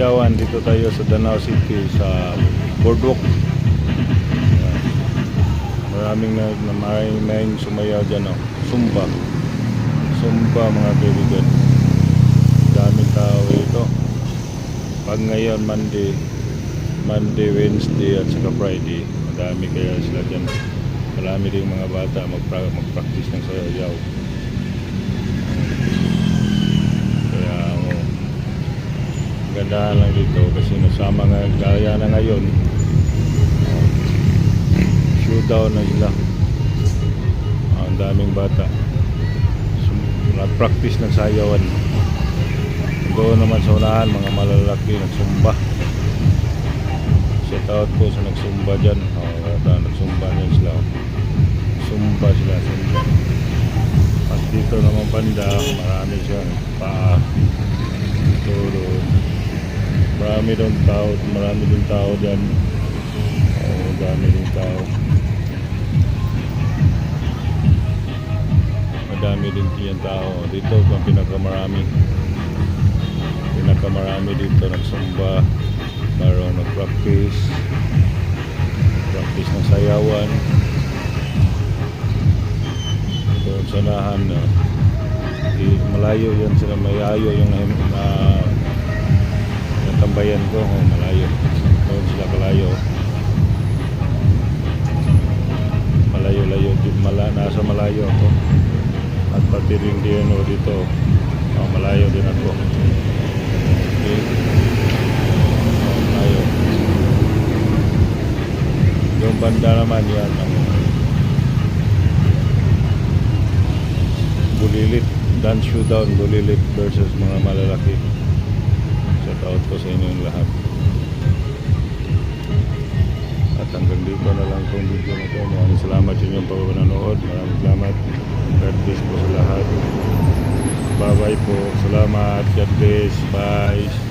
katawan, dito tayo sa Danau City sa boardwalk. Maraming sumayaw dyan, oh. Sumba mga kaibigan. Daming tao ito. Pag ngayon Monday, Wednesday at saka Friday, madami kaya sila dyan. Marami din mga bata mag-practice ng sayaw. Kaya gandahan lang dito kasi nasama nga gaya na ngayon, showdown na sila. Ang daming bata nag-practice ng sayawan. Doon naman sa unahan mga malalaki nagsumba. Shout out po sa nagsumba dyan. Nagsumba niya sila. Sumba. At dito naman banda, marami siya paa. Marami din tao dyan. Dami din tao. Madami din tiyang tao. Dito ang pinakamarami dito nagsumba. Meron nag-practice ng sayawan. Doon sa nahan, malayo yan sila, mayayo yung natambayan ko, malayo. Doon sila kalayo. Malayo, nasa malayo ako. At pati rin dito, malayo din ako. Okay. Malayo. Yung banda naman yan ang Bulilit, dance showdown, Bulilit versus mga malalaki. Shout out ko sa inyong lahat. At hanggang dito na lang itong video na ito. Maraming salamat sa inyong panonood. Maraming salamat. God bless po sa lahat. Bye bye po. Salamat. God bless. Bye.